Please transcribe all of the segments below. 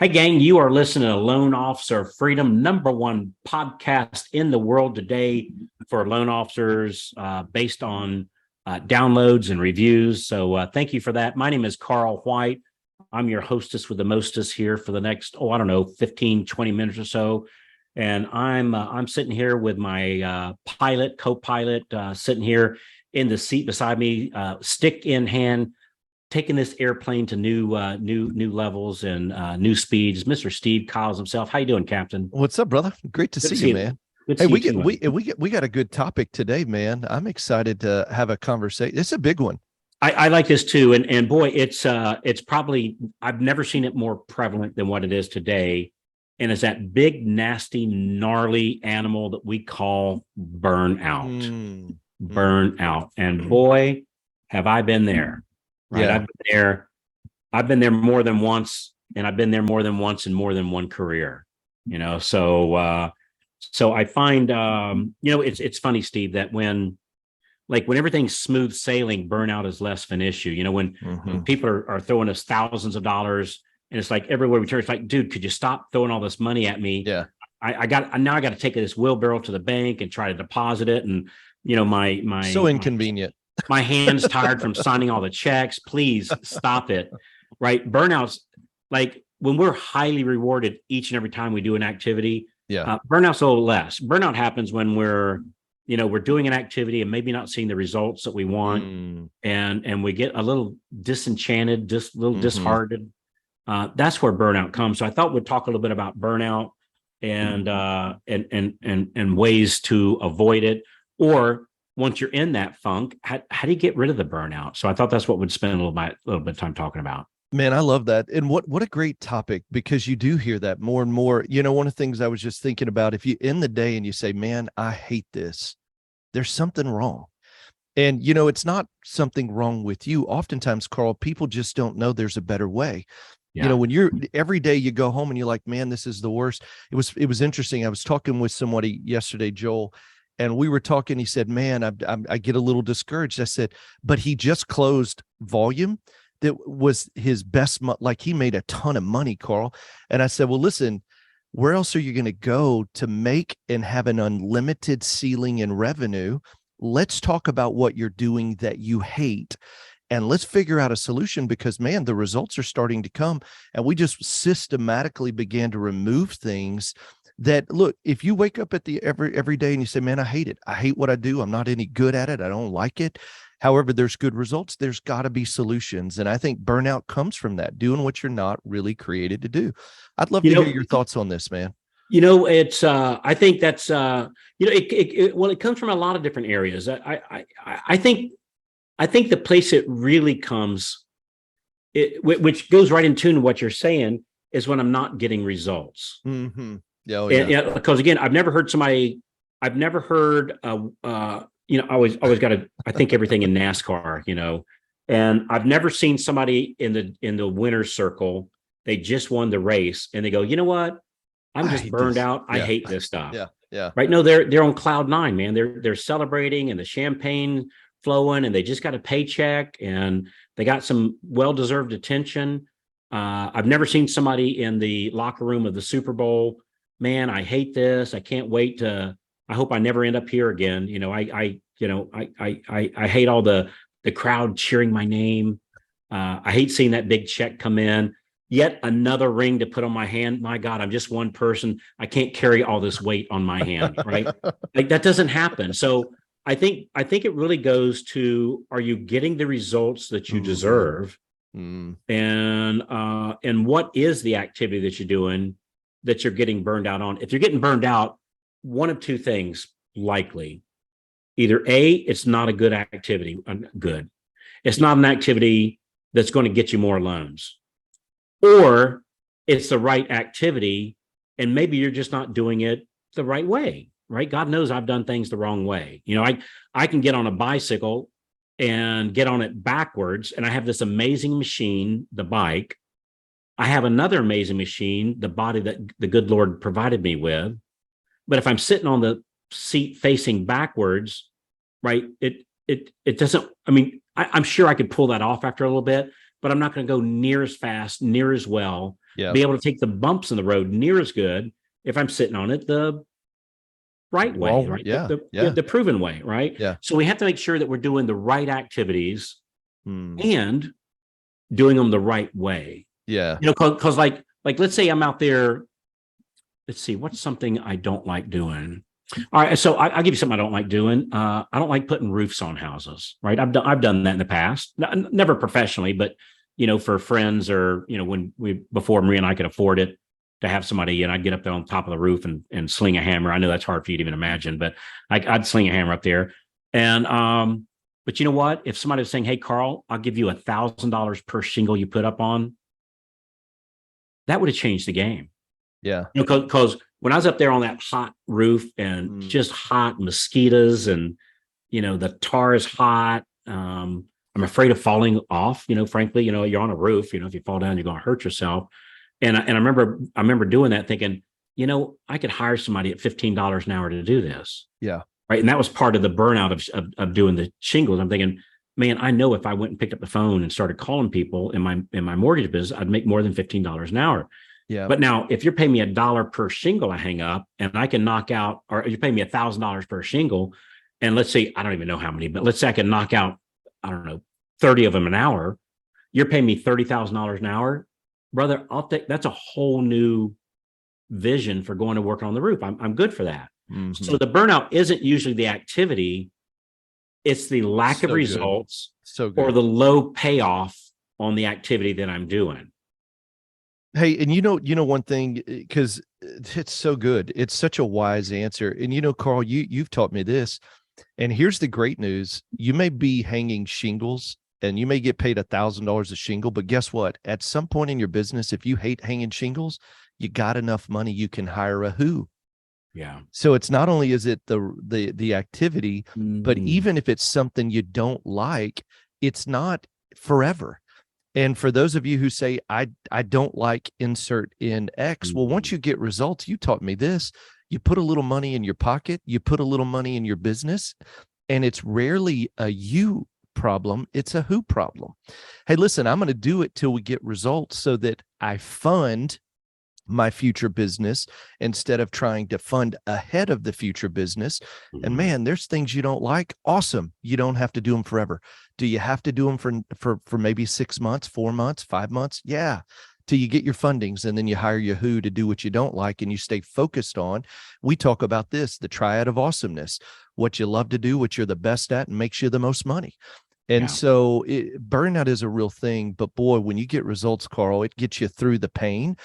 Hey, gang, you are listening to Loan Officer Freedom, number one podcast in the world today for loan officers based on downloads and reviews. So thank you for that. My name is Carl White. I'm your hostess with the mostest here for the next, I don't know, 15, 20 minutes or so. And I'm sitting here with my co-pilot, sitting here in the seat beside me, stick in hand, taking this airplane to new levels and new speeds. Mr. Steve Cael himself. How you doing, Captain? What's up, brother? Great to see you, man. Good to Hey, see we you get too, we got a good topic today, man. I'm excited to have a conversation. It's a big one. I like this too, and boy, it's probably I've never seen it more prevalent than what it is today, and it's that big, nasty, gnarly animal that we call burnout. Burnout, and boy, have I been there. Right, Yeah. I've been there more than once, and I've been there more than once in more than one career. So I find it's funny, Steve, that when everything's smooth sailing, burnout is less of an issue. When people are throwing us thousands of dollars, and it's like everywhere we turn, it's like, dude, could you stop throwing all this money at me? Yeah. I got to take this wheelbarrow to the bank and try to deposit it, and my So inconvenient. my hand's tired from signing all the checks. Please stop it. Right. Burnouts, like when we're highly rewarded each and every time we do an activity, Yeah. Burnout's a little less. Burnout happens when we're doing an activity and maybe not seeing the results that we want. And we get a little disenchanted, just a little disheartened. That's where burnout comes. So I thought we'd talk a little bit about burnout and ways to avoid it, or once you're in that funk, how do you get rid of the burnout? So I thought that's what we'd spend a little bit of time talking about. Man, I love that. And what a great topic, because you do hear that more and more. One of the things I was just thinking about, if you end the day and you say, man, I hate this, there's something wrong. And, it's not something wrong with you. Oftentimes, Carl, people just don't know there's a better way. Yeah. When you're every day you go home and you're like, man, this is the worst. It was interesting. I was talking with somebody yesterday, Joel, and we were talking. He said, man, I get a little discouraged. I said, but he just closed volume that was his best month. Like, he made a ton of money, Carl. And I said, well, listen, where else are you going to go to make and have an unlimited ceiling in revenue? Let's talk about what you're doing that you hate, and let's figure out a solution, because, man, the results are starting to come. And we just systematically began to remove things that, look, if you wake up at every day and you say, man, I hate it. I hate what I do. I'm not any good at it. I don't like it. However, there's good results. There's got to be solutions. And I think burnout comes from that, doing what you're not really created to do. I'd love to hear your thoughts on this, man. It's I think that's it comes from a lot of different areas. I think the place it really comes, which goes right in tune with what you're saying, is when I'm not getting results. Yeah, yeah. Because again, I've never heard, I always got to, I think everything in NASCAR, and I've never seen somebody in the winner's circle. They just won the race and they go, you know what? I'm just burned out. I hate this stuff. Yeah. Yeah. Right. No, they're on cloud nine, man. They're celebrating, and the champagne flowing, and they just got a paycheck, and they got some well-deserved attention. I've never seen somebody in the locker room of the Super Bowl, man, I hate this. I can't wait I hope I never end up here again. I hate all the crowd cheering my name. I hate seeing that big check come in. Yet another ring to put on my hand. My God, I'm just one person. I can't carry all this weight on my hand, right? Like, that doesn't happen. So I think it really goes to, are you getting the results that you deserve? And what is the activity that you're doing that you're getting burned out on? If you're getting burned out, one of two things likely. Either A, it's not a good activity. It's not an activity that's going to get you more loans. Or it's the right activity, and maybe you're just not doing it the right way, right? God knows I've done things the wrong way. I can get on a bicycle and get on it backwards, and I have this amazing machine, the bike. I have another amazing machine, the body that the good Lord provided me with. But if I'm sitting on the seat facing backwards, right, it doesn't, I'm sure I could pull that off after a little bit, but I'm not going to go near as fast, near as well. Yeah. be able to take the bumps in the road near as good if I'm sitting on it the right way, right? Yeah. The proven way, right? Yeah. So we have to make sure that we're doing the right activities Mm. and doing them the right way. Yeah. Because like let's say I'm out there. Let's see, what's something I don't like doing? All right, so I'll give you something I don't like doing. I don't like putting roofs on houses, right? I've done that in the past, never professionally, but for friends or when before Maria and I could afford it to have somebody, and I'd get up there on top of the roof and sling a hammer. I know that's hard for you to even imagine, but I'd sling a hammer up there. And but you know what? If somebody was saying, "Hey, Carl, I'll give you $1,000 per shingle you put up on," that would have changed the game. Yeah. Because when I was up there on that hot roof and just hot mosquitoes and, the tar is hot. I'm afraid of falling off, frankly, you're on a roof, if you fall down, you're going to hurt yourself. And I remember doing that thinking, I could hire somebody at $15 an hour to do this. Yeah. Right. And that was part of the burnout of doing the shingles. I'm thinking, man, I know if I went and picked up the phone and started calling people in my mortgage business, I'd make more than $15 an hour. Yeah. But now if you're paying me $1 per shingle I hang up and I can knock out, or you're paying me $1,000 per shingle, and let's say, I don't even know how many, but let's say I can knock out, I don't know, 30 of them an hour, you're paying me $30,000 an hour, brother, that's a whole new vision for going to work on the roof. I'm good for that. Mm-hmm. So the burnout isn't usually the activity, it's the lack of results or the low payoff on the activity that I'm doing. Hey, and one thing, because it's so good. It's such a wise answer. And Carl, you've taught me this. And here's the great news. You may be hanging shingles and you may get paid $1,000 a shingle, but guess what? At some point in your business, if you hate hanging shingles, you got enough money, you can hire a who. Yeah. So it's not only is it the activity, but even if it's something you don't like, it's not forever. And for those of you who say, I don't like insert in X, well, once you get results, you taught me this, you put a little money in your pocket, you put a little money in your business, and it's rarely a you problem, it's a who problem. Hey, listen, I'm going to do it till we get results so that I fund my future business instead of trying to fund ahead of the future business. And man, there's things you don't like. Awesome. You don't have to do them forever. Do you have to do them for maybe 6 months, 4 months, 5 months? Yeah. Till you get your fundings, and then you hire your who to do what you don't like, and you stay focused on. We talk about this, the triad of awesomeness, what you love to do, what you're the best at, and makes you the most money. And so burnout is a real thing, but boy, when you get results, Carl, it gets you through the pain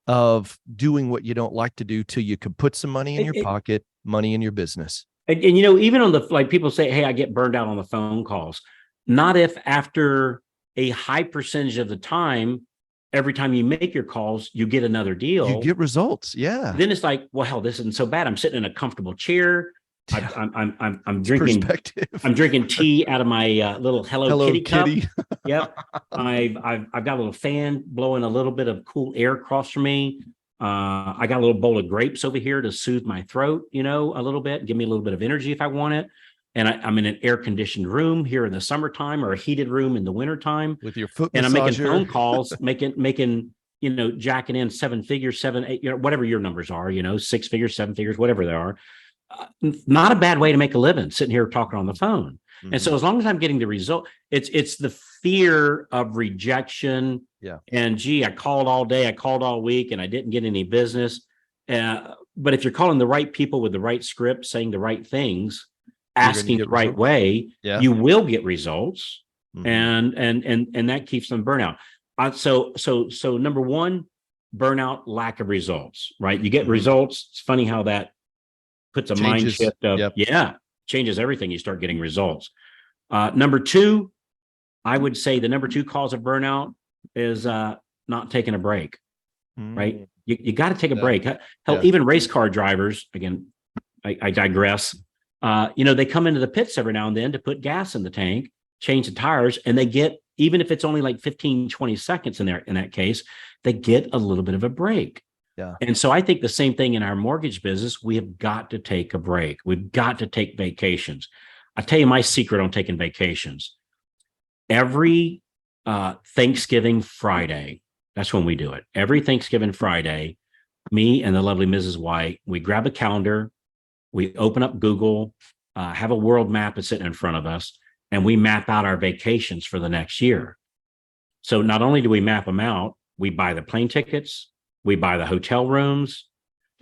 of doing what you don't like to do till you can put some money in your pocket, money in your business. And even on the, people say, hey, I get burned out on the phone calls. Not if after a high percentage of the time, every time you make your calls, you get another deal. You get results. Yeah. Then it's like, well, hell, this isn't so bad. I'm sitting in a comfortable chair. I'm drinking. I'm drinking tea out of my little Hello Kitty cup. Yep. I've got a little fan blowing a little bit of cool air across from me. I got a little bowl of grapes over here to soothe my throat, a little bit, give me a little bit of energy if I want it. And I'm in an air conditioned room here in the summertime, or a heated room in the wintertime with your foot massager. And I'm making phone calls, making jacking in 7 figures, 7, 8, whatever your numbers are, 6 figures, 7 figures, whatever they are. Not a bad way to make a living, sitting here talking on the phone. And so as long as I'm getting the result, it's the fear of rejection. Yeah. And gee, I called all day, I called all week, and I didn't get any business. But if you're calling the right people with the right script, saying the right things, asking the right way, you will get results. And that keeps them burnout. So number one, burnout, lack of results, right? You get results. It's funny how that puts a mind shift of, changes everything. You start getting results. Number two, I would say the number 2 cause of burnout is not taking a break, right? You got to take a break. Hell, even race car drivers, again, I digress. They come into the pits every now and then to put gas in the tank, change the tires, and they get, even if it's only like 15, 20 seconds in that case, they get a little bit of a break. Yeah. And so I think the same thing in our mortgage business. We have got to take a break. We've got to take vacations. I'll tell you my secret on taking vacations. Every Thanksgiving Friday, That's when we do it. Every Thanksgiving Friday, me and the lovely Mrs. White, we grab a calendar, we open up Google, have a world map that's sitting in front of us, and we map out our vacations for the next year. So not only do we map them out, we buy the plane tickets, we buy the hotel rooms.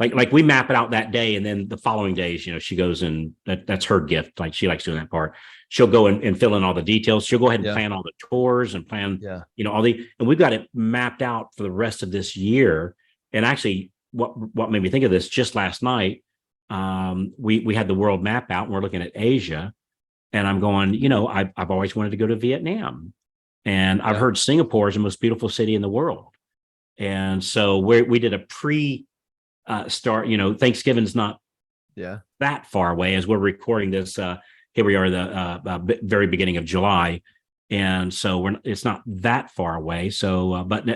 Like we map it out that day, and then the following days, she goes and that's her gift. Like she likes doing that part. She'll go and fill in all the details. She'll go ahead and Yeah. plan all the tours and plan, Yeah. and we've got it mapped out for the rest of this year. And actually, what made me think of this just last night, we had the world map out and we're looking at Asia, and I'm going, I've always wanted to go to Vietnam, and I've heard Singapore is the most beautiful city in the world. And so we did a start, Thanksgiving's not that far away as we're recording this. Here we are, the very beginning of July. And so it's not that far away. So, but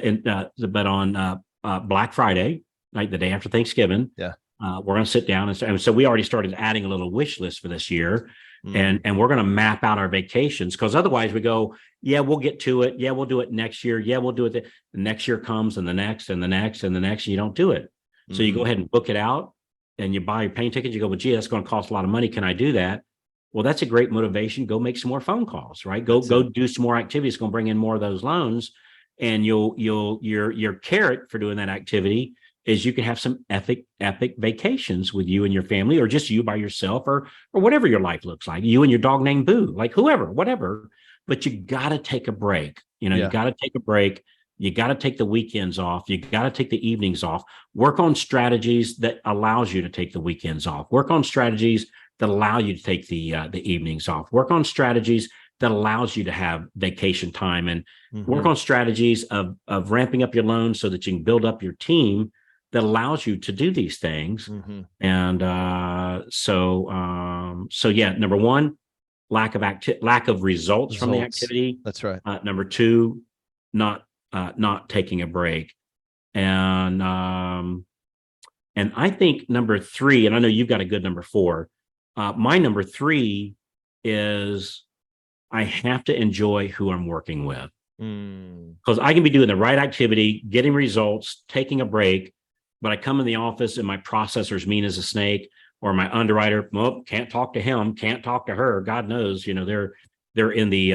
on Black Friday, like the day after Thanksgiving, we're going to sit down and so we already started adding a little wish list for this year. And we're going to map out our vacations, because otherwise we go, we'll get to it. We'll do it next year. We'll do it. The next year comes, and the next and the next and the next, and you don't do it. So you go ahead and book it out and you buy your plane ticket. You go, well, gee, that's going to cost a lot of money. Can I do that? Well, that's a great motivation. Go make some more phone calls, right? Go do some more activities. It's going to bring in more of those loans. And your carrot for doing that activity is you can have some epic vacations with you and your family, or just you by yourself, or whatever your life looks like. You and your dog named Boo, like whoever, whatever. But you got to take a break. You got to take a break. You got to take the weekends off. You got to take the evenings off. Work on strategies that allows you to take the weekends off. Work on strategies that allow you to take the evenings off. Work on strategies that allows you to have vacation time, and work on strategies of ramping up your loans so that you can build up your team that allows you to do these things. And so number one, lack of results from the activity. That's right. Number two, not taking a break. And I think number three, and I know you've got a good number four. My number three is I have to enjoy who I'm working with, because I can be doing the right activity, getting results, taking a break, but I come in the office and my processor's mean as a snake, or my underwriter, well, can't talk to him, can't talk to her. God knows, they're in the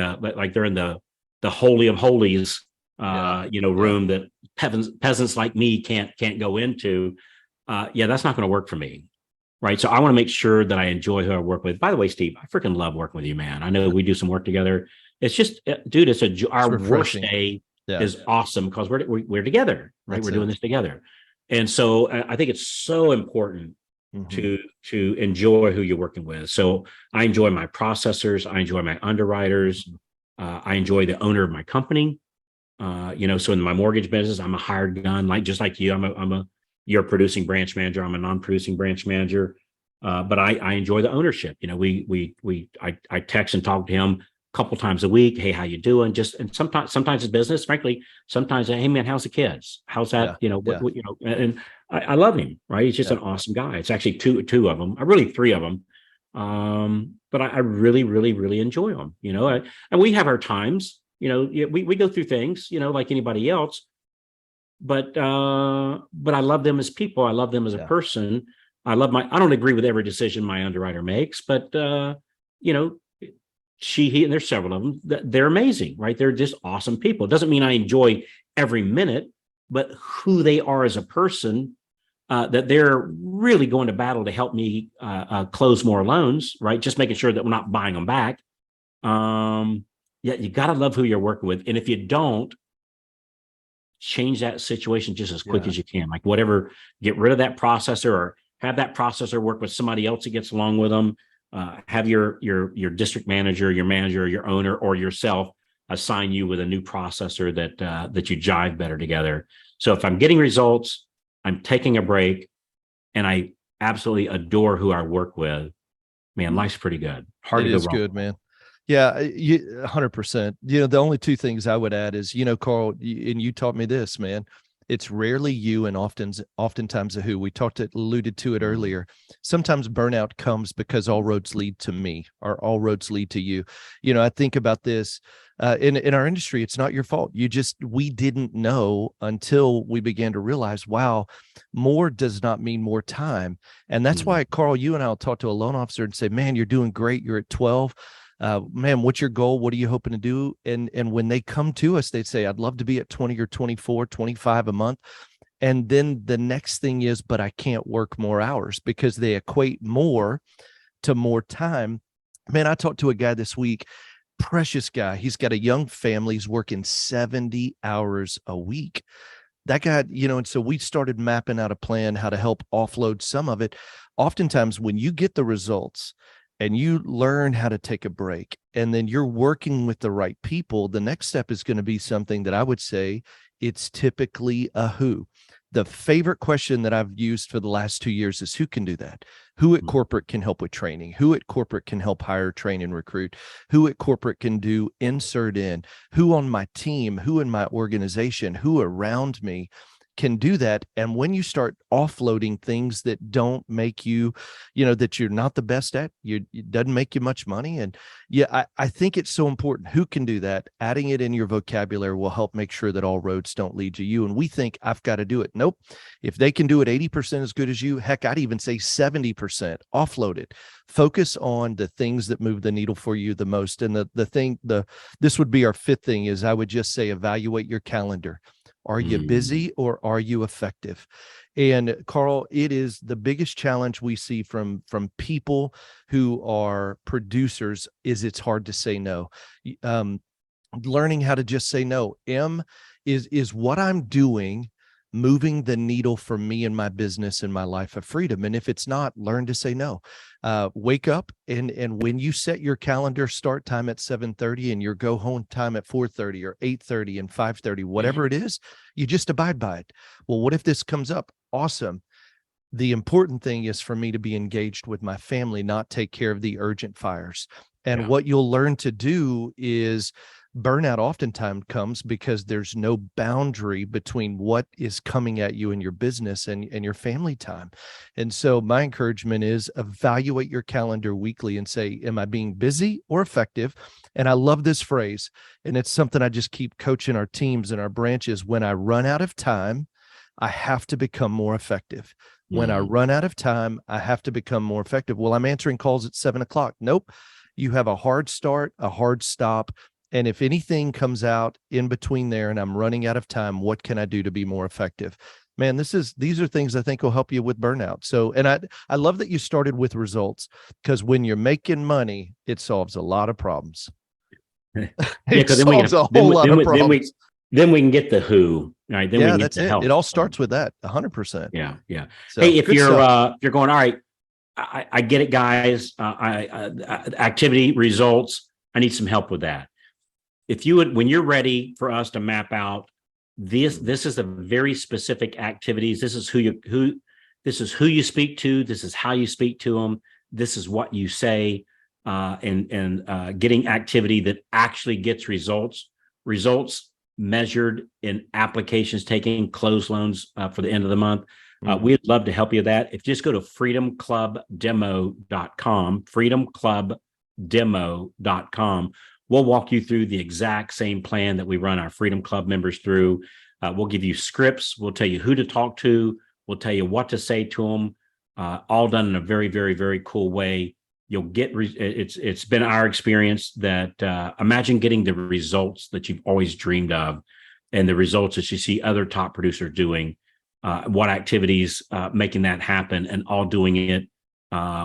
they're in the holy of holies, room that peasants like me can't go into. That's not going to work for me. Right. So I want to make sure that I enjoy who I work with. By the way, Steve, I freaking love working with you, man. I know we do some work together. It's just, dude, our work day is awesome because we're together, right? We're doing this together. And so I think it's so important to enjoy who you're working with. So I enjoy my processors. I enjoy my underwriters. I enjoy the owner of my company. So in my mortgage business, I'm a hired gun, just like you. You're a producing branch manager. I'm a non-producing branch manager. But I enjoy the ownership. I text and talk to him a couple times a week. Hey, how you doing? And sometimes it's business. Frankly, sometimes, hey man, how's the kids? How's that? And I love him. Right? He's just an awesome guy. It's actually two of them. Really three of them. But I really, really, really enjoy them. And we have our times. We go through things. Like anybody else. But I love them as people. I love them as a person. I don't agree with every decision my underwriter makes, but he, and there's several of them, they're amazing, right? They're just awesome people. It doesn't mean I enjoy every minute, but who they are as a person, that they're really going to battle to help me close more loans, right? Just making sure that we're not buying them back. You got to love who you're working with. And if you don't, change that situation just as quick as you can. Like whatever, get rid of that processor, or have that processor work with somebody else that gets along with them. Have your district manager, your manager, your owner, or yourself assign you with a new processor that you jive better together. So if I'm getting results, I'm taking a break, and I absolutely adore who I work with, man, life's pretty good. Hard to go wrong. It is good, man. Yeah, 100%. The only two things I would add is, Carl, and you taught me this, man. It's rarely you, and oftentimes the who. We alluded to it earlier. Sometimes burnout comes because all roads lead to me, or all roads lead to you. I think about this. In our industry, it's not your fault. We didn't know until we began to realize, wow, more does not mean more time. And that's why, Carl, you and I'll talk to a loan officer and say, man, you're doing great. You're at 12. Man, what's your goal? What are you hoping to do? And when they come to us, they say, I'd love to be at 20 or 24, 25 a month. And then the next thing is, but I can't work more hours, because they equate more to more time. Man, I talked to a guy this week, precious guy. He's got a young family. He's working 70 hours a week. That guy, and so we started mapping out a plan how to help offload some of it. Oftentimes when you get the results and you learn how to take a break, and then you're working with the right people, the next step is going to be something that I would say it's typically a who. The favorite question that I've used for the last 2 years is, who can do that? Who at corporate can help with training? Who at corporate can help hire, train, and recruit? Who at corporate can do insert in? Who on my team? Who in my organization? Who around me can do that? And when you start offloading things that don't make you, that you're not the best at, it doesn't make you much money. And I think it's so important. Who can do that? Adding it in your vocabulary will help make sure that all roads don't lead to you. And we think, I've got to do it. Nope. If they can do it 80% as good as you, heck, I'd even say 70%. Offload it. Focus on the things that move the needle for you the most. And this would be our fifth thing, is I would just say, evaluate your calendar. Are you busy or are you effective? And Carl, it is the biggest challenge we see from people who are producers is it's hard to say no. Learning how to just say no. Is what I'm doing moving the needle for me and my business and my life of freedom? And if it's not, learn to say no. Wake up, and when you set your calendar start time at 7:30 and your go home time at 4:30 or 8:30 and 5:30, whatever it is, you just abide by it. Well, what if this comes up? Awesome. The important thing is for me to be engaged with my family, not take care of the urgent fires. And what you'll learn to do is, burnout oftentimes comes because there's no boundary between what is coming at you in your business and your family time. And so my encouragement is, evaluate your calendar weekly and say, am I being busy or effective? And I love this phrase, and it's something I just keep coaching our teams and our branches. When I run out of time, I have to become more effective. When I run out of time, I have to become more effective. Well, I'm answering calls at 7:00. Nope. You have a hard start, a hard stop. And if anything comes out in between there and I'm running out of time, what can I do to be more effective? Man, these are things I think will help you with burnout. So, and I love that you started with results, because when you're making money, it solves a lot of problems. It solves a whole lot of problems. Then we can get the who, right? Then we can get the help. It all starts with that, 100%. Yeah. So, hey, if you're going, all right, I get it, guys. Activity results. I need some help with that. If you would, when you're ready for us to map out this is a very specific activities. This is who you speak to. This is how you speak to them. This is what you say, and getting activity that actually gets results measured in applications taking, closed loans for the end of the month. We'd love to help you with that. If you just go to freedomclubdemo.com, freedomclubdemo.com, we'll walk you through the exact same plan that we run our Freedom Club members through. We'll give you scripts. We'll tell you who to talk to. We'll tell you what to say to them, all done in a very, very, very cool way. You'll get, it's been our experience that imagine getting the results that you've always dreamed of, and the results that you see other top producers doing, what activities making that happen, and all doing it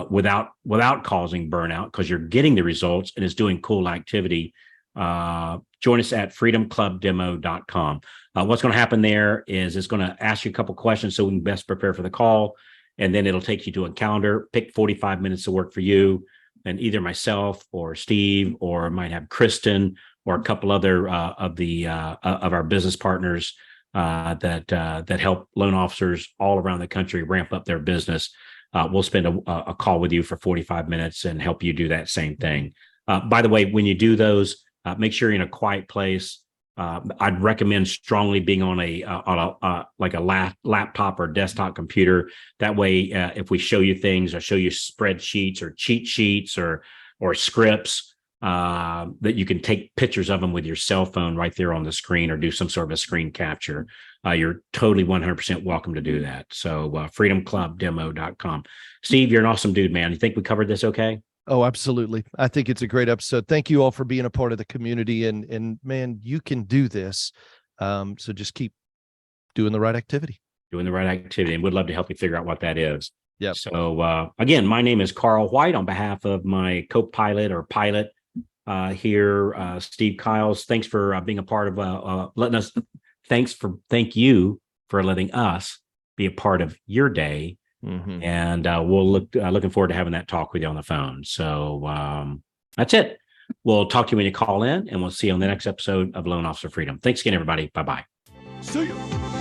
without causing burnout, because you're getting the results and it's doing cool activity. Join us at freedomclubdemo.com. What's going to happen there is it's going to ask you a couple questions so we can best prepare for the call. And then it'll take you to a calendar, pick 45 minutes to work for you. And either myself or Steve, or might have Kristen or a couple other of our business partners that help loan officers all around the country ramp up their business. We'll spend a call with you for 45 minutes and help you do that same thing. By the way, when you do those, make sure you're in a quiet place. I'd recommend strongly being on a laptop or desktop computer. That way, if we show you things or show you spreadsheets or cheat sheets or scripts, that you can take pictures of them with your cell phone right there on the screen, or do some sort of a screen capture. You're totally 100% welcome to do that. So freedomclubdemo.com. Steve, you're an awesome dude, man. You think we covered this okay? Oh, absolutely. I think it's a great episode. Thank you all for being a part of the community, and man, you can do this. So just keep doing the right activity. Doing the right activity, and we'd love to help you figure out what that is. Yep. So again, my name is Carl White, on behalf of my co-pilot or pilot here, Steve Caels. Thanks for being a part of letting us. Thank you for letting us be a part of your day. Mm-hmm. And we'll looking forward to having that talk with you on the phone. So that's it. We'll talk to you when you call in, and we'll see you on the next episode of Loan Officer Freedom. Thanks again, everybody. Bye-bye. See you.